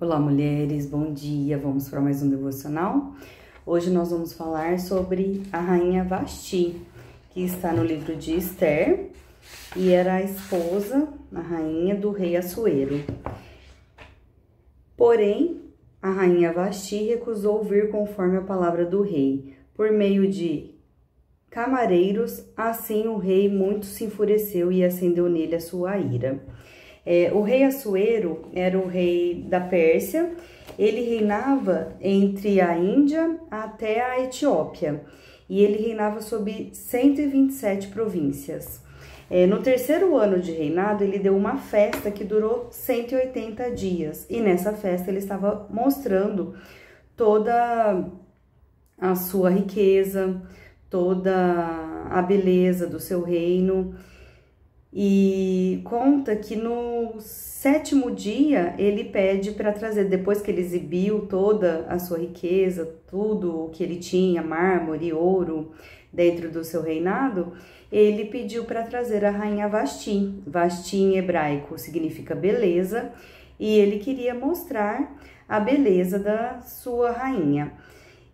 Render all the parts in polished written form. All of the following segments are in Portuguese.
Olá, mulheres, bom dia. Vamos para mais um devocional. Hoje nós vamos falar sobre a rainha Vasti, que está no livro de Esther e era a esposa, a rainha do rei Assuero. Porém, a rainha Vasti recusou vir conforme a palavra do rei, por meio de camareiros. Assim o rei muito se enfureceu e acendeu nele a sua ira. O rei Assuero era o rei da Pérsia. Ele reinava entre a Índia até a Etiópia e ele reinava sobre 127 províncias. No terceiro ano de reinado, ele deu uma festa que durou 180 dias e nessa festa ele estava mostrando toda a sua riqueza, toda a beleza do seu reino. E conta que no sétimo dia ele pede para trazer, depois que ele exibiu toda a sua riqueza, tudo o que ele tinha, mármore, ouro, dentro do seu reinado, ele pediu para trazer a rainha Vasti. Vasti em hebraico significa beleza, e ele queria mostrar a beleza da sua rainha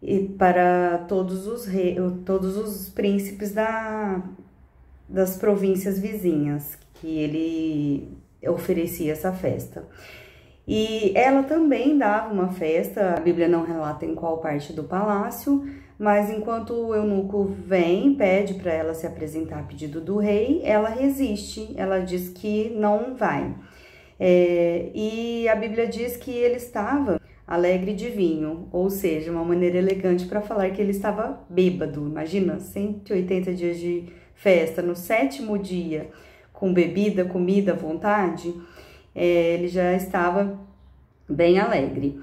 e para todos os príncipes das províncias vizinhas, que ele oferecia essa festa. E ela também dava uma festa, a Bíblia não relata em qual parte do palácio, mas enquanto o eunuco vem, pede para ela se apresentar a pedido do rei, ela resiste, ela diz que não vai. E a Bíblia diz que ele estava alegre de vinho, ou seja, uma maneira elegante para falar que ele estava bêbado. Imagina, 180 dias de festa, no sétimo dia, com bebida, comida à vontade, ele já estava bem alegre.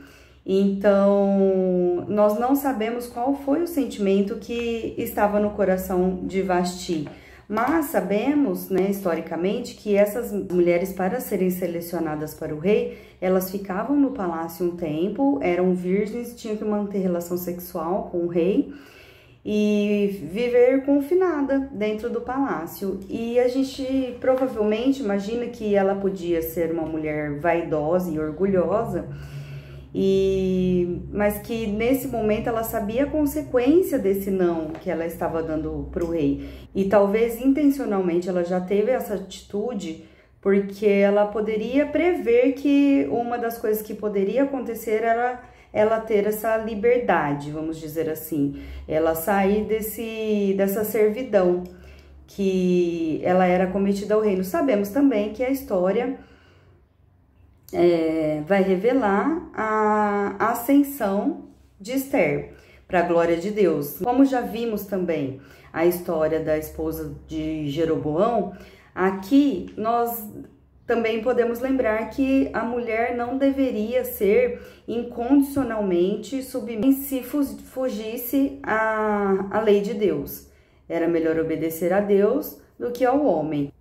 Então, nós não sabemos qual foi o sentimento que estava no coração de Vasti, mas sabemos, historicamente, que essas mulheres, para serem selecionadas para o rei, elas ficavam no palácio um tempo, eram virgens, tinham que manter relação sexual com o rei e viver confinada dentro do palácio. E a gente provavelmente imagina que ela podia ser uma mulher vaidosa e orgulhosa, mas que nesse momento ela sabia a consequência desse não que ela estava dando para o rei. E talvez intencionalmente ela já teve essa atitude porque ela poderia prever que uma das coisas que poderia acontecer era ela ter essa liberdade, vamos dizer assim, ela sair dessa servidão que ela era cometida ao reino. Sabemos também que a história vai revelar a ascensão de Esther para a glória de Deus. Como já vimos também a história da esposa de Jeroboão, aqui nós também podemos lembrar que a mulher não deveria ser incondicionalmente submissa se fugisse à lei de Deus. Era melhor obedecer a Deus do que ao homem.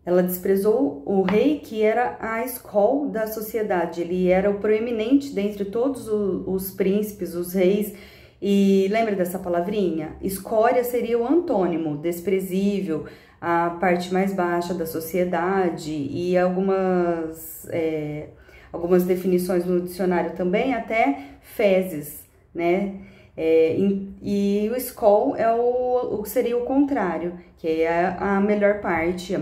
Ela desprezou o rei, que era a escol da sociedade. Ele era o proeminente dentre todos os príncipes, os reis. E lembra dessa palavrinha? Escória seria o antônimo, desprezível, a parte mais baixa da sociedade, e algumas definições no dicionário também, até fezes, né? E o escol seria o contrário, que é a melhor parte,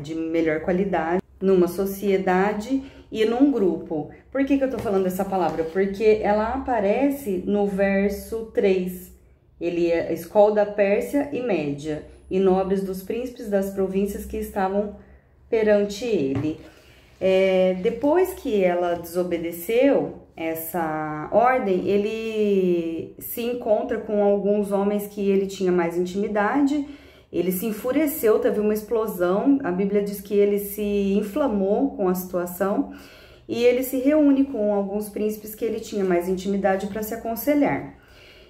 de melhor qualidade numa sociedade e num grupo. Por que eu tô falando dessa palavra? Porque ela aparece no verso 3. Ele é escol da Pérsia e Média, e nobres dos príncipes das províncias que estavam perante ele. Depois que ela desobedeceu essa ordem, ele se encontra com alguns homens que ele tinha mais intimidade. Ele se enfureceu, teve uma explosão. A Bíblia diz que ele se inflamou com a situação e ele se reúne com alguns príncipes que ele tinha mais intimidade para se aconselhar.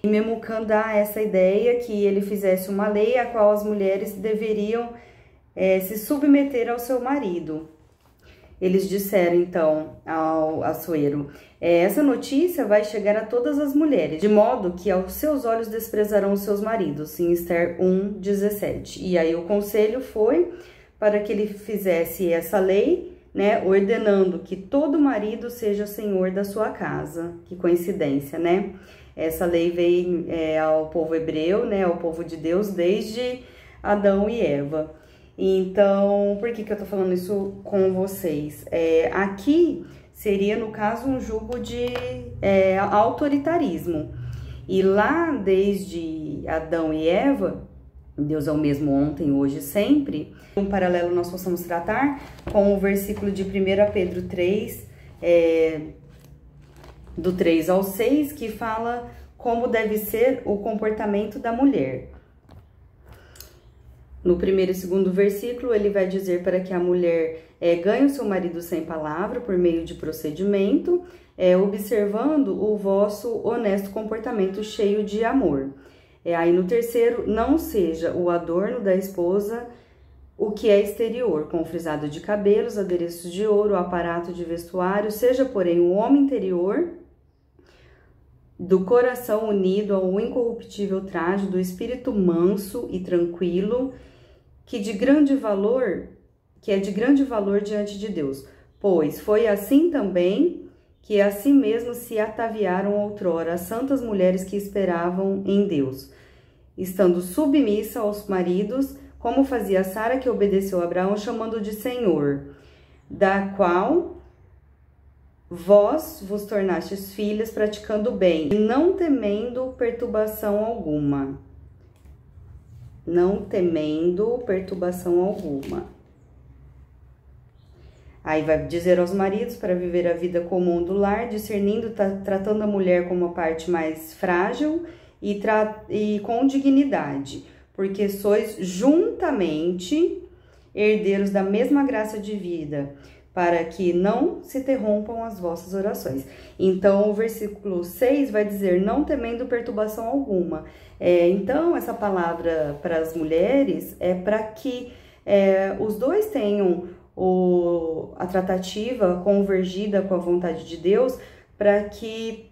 E Memucan dá essa ideia que ele fizesse uma lei a qual as mulheres deveriam se submeter ao seu marido. Eles disseram então ao Assuero: essa notícia vai chegar a todas as mulheres, de modo que aos seus olhos desprezarão os seus maridos, em Esther 1:17. E aí o conselho foi para que ele fizesse essa lei né, ordenando que todo marido seja senhor da sua casa. Que coincidência, né? Essa lei veio ao povo hebreu, né, ao povo de Deus, desde Adão e Eva. Então, por que eu tô falando isso com vocês? Aqui seria, no caso, um jugo de autoritarismo. E lá, desde Adão e Eva, Deus é o mesmo ontem, hoje e sempre. Um paralelo nós possamos tratar com o versículo de 1 Pedro 3, do 3 ao 6, que fala como deve ser o comportamento da mulher. No primeiro e segundo versículo, ele vai dizer para que a mulher ganhe o seu marido sem palavra, por meio de procedimento, observando o vosso honesto comportamento cheio de amor. Aí no terceiro, não seja o adorno da esposa o que é exterior, com frisado de cabelos, adereços de ouro, aparato de vestuário, seja, porém, o homem interior, do coração unido ao incorruptível traje, do espírito manso e tranquilo, que é de grande valor diante de Deus. Pois foi assim também que a si mesmo se ataviaram outrora as santas mulheres que esperavam em Deus, estando submissa aos maridos, como fazia Sara, que obedeceu a Abraão, chamando de Senhor, da qual vós vos tornastes filhas, praticando o bem, e não temendo perturbação alguma. Não temendo perturbação alguma. Aí vai dizer aos maridos para viver a vida comum do lar, discernindo, tratando a mulher como a parte mais frágil e com dignidade, porque sois juntamente herdeiros da mesma graça de vida, para que não se interrompam as vossas orações. Então, o versículo 6 vai dizer, não temendo perturbação alguma. Então, essa palavra para as mulheres é para que os dois tenham a tratativa convergida com a vontade de Deus, para que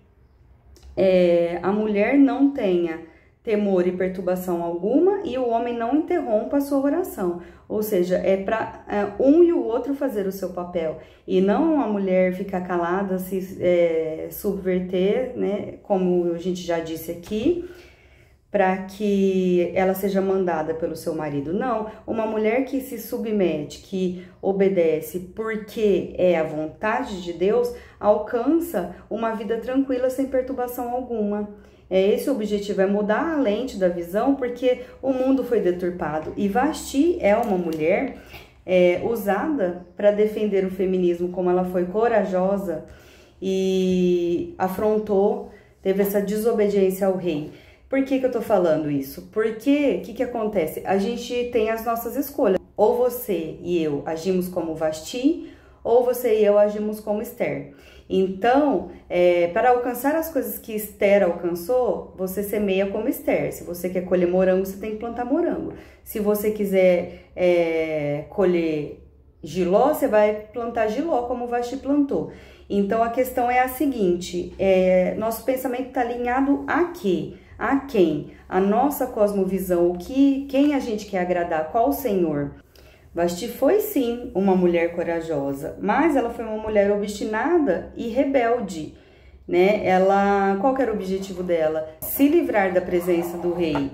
a mulher não tenha temor e perturbação alguma e o homem não interrompa a sua oração. Ou seja, é para um e o outro fazer o seu papel, e não a mulher ficar calada, se subverter, né, como a gente já disse aqui, para que ela seja mandada pelo seu marido. Não, uma mulher que se submete, que obedece porque é a vontade de Deus, alcança uma vida tranquila sem perturbação alguma. Esse objetivo, é mudar a lente da visão, porque o mundo foi deturpado. E Vasti é uma mulher usada para defender o feminismo, como ela foi corajosa e afrontou, teve essa desobediência ao rei. Por que eu tô falando isso? Porque o que acontece? A gente tem as nossas escolhas. Ou você e eu agimos como Vasti, ou você e eu agimos como Esther. Então, para alcançar as coisas que Esther alcançou, você semeia como Esther. Se você quer colher morango, você tem que plantar morango. Se você quiser colher jiló, você vai plantar jiló, como Vasti plantou. Então, a questão é a seguinte, nosso pensamento está alinhado a quê? A quem? A nossa cosmovisão, quem a gente quer agradar, qual o Senhor? Vasti foi sim uma mulher corajosa, mas ela foi uma mulher obstinada e rebelde, né? Qual que era o objetivo dela? Se livrar da presença do rei.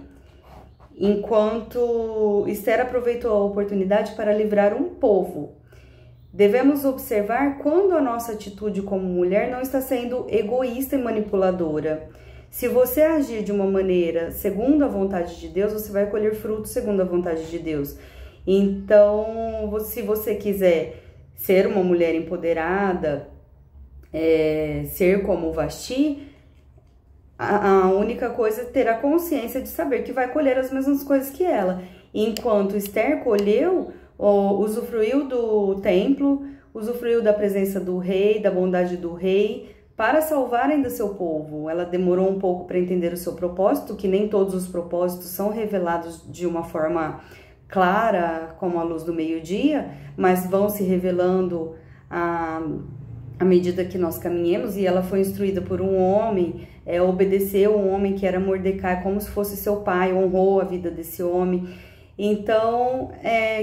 Enquanto Esther aproveitou a oportunidade para livrar um povo. Devemos observar quando a nossa atitude como mulher não está sendo egoísta e manipuladora. Se você agir de uma maneira segundo a vontade de Deus, você vai colher frutos segundo a vontade de Deus. Então, se você quiser ser uma mulher empoderada, ser como Vasti, a única coisa é ter a consciência de saber que vai colher as mesmas coisas que ela. Enquanto Esther colheu, usufruiu do templo, usufruiu da presença do rei, da bondade do rei, para salvar ainda seu povo. Ela demorou um pouco para entender o seu propósito, que nem todos os propósitos são revelados de uma forma clara, como a luz do meio-dia, mas vão se revelando à medida que nós caminhemos. E ela foi instruída por um homem, obedeceu um homem que era Mordecai, como se fosse seu pai, honrou a vida desse homem. Então,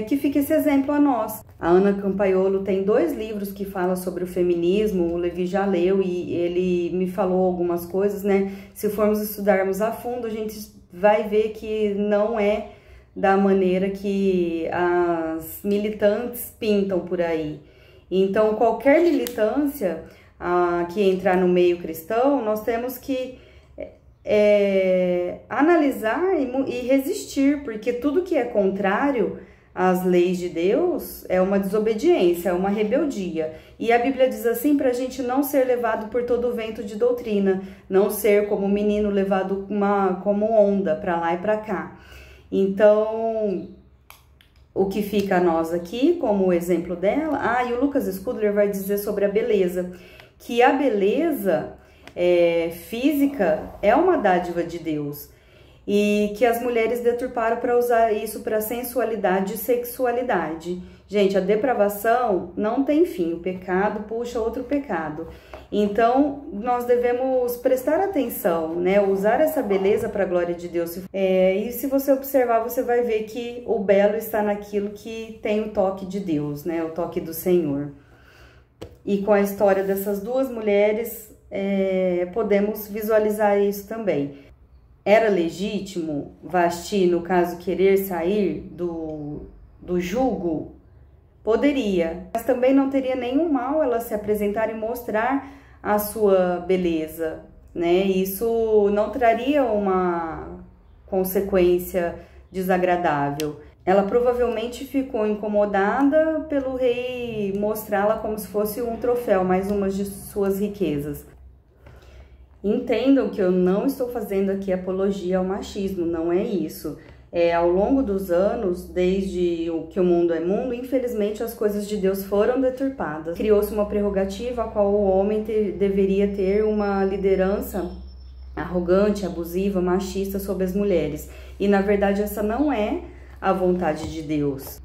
que fique esse exemplo a nós. A Ana Campaiolo tem 2 livros que falam sobre o feminismo, o Levi já leu e ele me falou algumas coisas, né? Se formos estudarmos a fundo, a gente vai ver que não é da maneira que as militantes pintam por aí. Então, qualquer militância que entrar no meio cristão, nós temos que analisar e resistir, porque tudo que é contrário às leis de Deus é uma desobediência, é uma rebeldia. E a Bíblia diz assim para a gente não ser levado por todo o vento de doutrina, não ser como um menino levado como onda para lá e para cá. Então, o que fica a nós aqui, como o exemplo dela, e o Lucas Scudler vai dizer sobre a beleza, que a beleza física é uma dádiva de Deus e que as mulheres deturparam para usar isso para sensualidade e sexualidade. Gente, a depravação não tem fim, o pecado puxa outro pecado. Então, nós devemos prestar atenção, né? Usar essa beleza para a glória de Deus. E se você observar, você vai ver que o belo está naquilo que tem o toque de Deus, né? O toque do Senhor. E com a história dessas 2 mulheres, podemos visualizar isso também. Era legítimo Vasti, no caso, querer sair do jugo? Poderia, mas também não teria nenhum mal ela se apresentar e mostrar a sua beleza, né? Isso não traria uma consequência desagradável. Ela provavelmente ficou incomodada pelo rei mostrá-la como se fosse um troféu, mais uma de suas riquezas. Entendam que eu não estou fazendo aqui apologia ao machismo, não é isso. Ao longo dos anos, desde que o mundo é mundo, infelizmente as coisas de Deus foram deturpadas. Criou-se uma prerrogativa a qual o homem deveria ter uma liderança arrogante, abusiva, machista sobre as mulheres. E na verdade essa não é a vontade de Deus.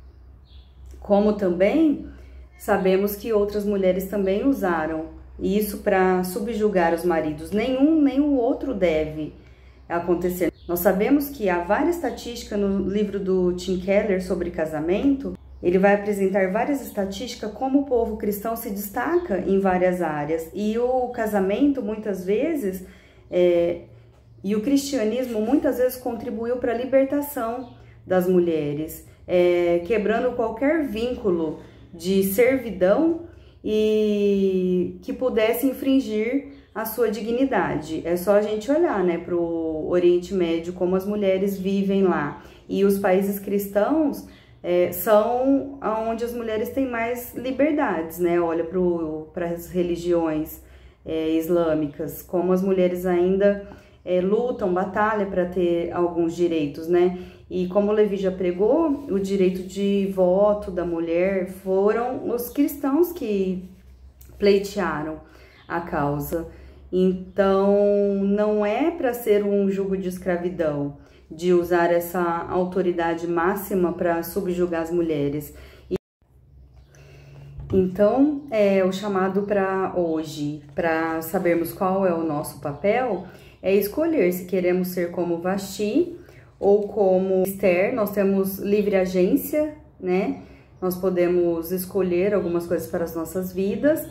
Como também sabemos que outras mulheres também usaram isso para subjugar os maridos. Nenhum nem o outro deve acontecer. Nós sabemos que há várias estatísticas no livro do Tim Keller sobre casamento. Ele vai apresentar várias estatísticas como o povo cristão se destaca em várias áreas. E o casamento, muitas vezes, e o cristianismo, muitas vezes, contribuiu para a libertação das mulheres, quebrando qualquer vínculo de servidão e que pudesse infringir a sua dignidade. É só a gente olhar, né, para o Oriente Médio, como as mulheres vivem lá. E os países cristãos são onde as mulheres têm mais liberdades, né? Olha para as religiões islâmicas, como as mulheres ainda lutam, batalham para ter alguns direitos, né? E como o Levi já pregou, o direito de voto da mulher foram os cristãos que pleitearam a causa. Então, não é para ser um jugo de escravidão, de usar essa autoridade máxima para subjugar as mulheres. Então, o chamado para hoje, para sabermos qual é o nosso papel, é escolher se queremos ser como Vasti ou como Esther. Nós temos livre agência, né? Nós podemos escolher algumas coisas para as nossas vidas.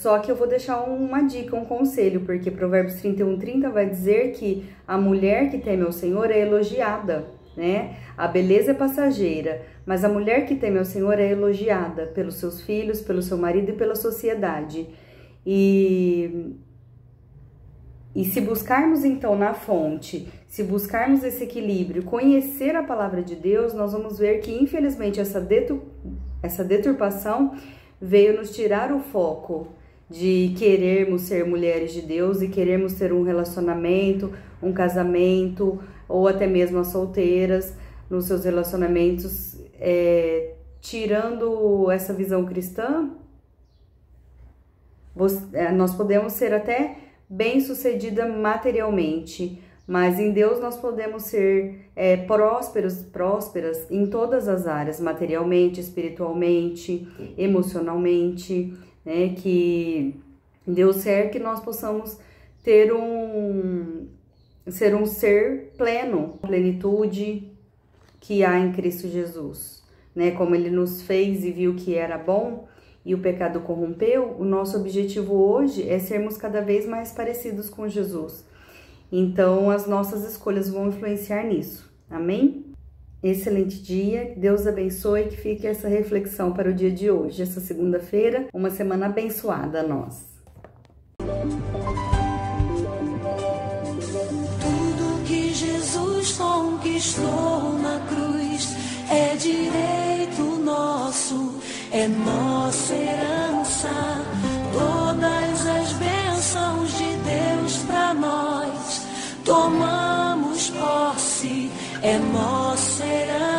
Só que eu vou deixar uma dica, um conselho, porque Provérbios 31:30 vai dizer que a mulher que teme ao Senhor é elogiada, né? A beleza é passageira, mas a mulher que teme ao Senhor é elogiada pelos seus filhos, pelo seu marido e pela sociedade. E se buscarmos então na fonte, se buscarmos esse equilíbrio, conhecer a palavra de Deus, nós vamos ver que infelizmente essa deturpação veio nos tirar o foco de querermos ser mulheres de Deus e querermos ter um relacionamento, um casamento, ou até mesmo as solteiras nos seus relacionamentos, tirando essa visão cristã. Nós podemos ser até bem-sucedida materialmente, mas em Deus nós podemos ser prósperas em todas as áreas, materialmente, espiritualmente, emocionalmente, né? Que Deus quer que nós possamos ter ser um ser pleno, plenitude, que há em Cristo Jesus, né? Como ele nos fez e viu que era bom e o pecado corrompeu, o nosso objetivo hoje é sermos cada vez mais parecidos com Jesus. Então, as nossas escolhas vão influenciar nisso. Amém? Excelente dia, que Deus abençoe, que fique essa reflexão para o dia de hoje, essa segunda-feira, uma semana abençoada a nós. Tudo que Jesus conquistou na cruz é direito nosso, é nossa herança. Todas as bênçãos de Deus para nós, tomamos posse, é nossa herança.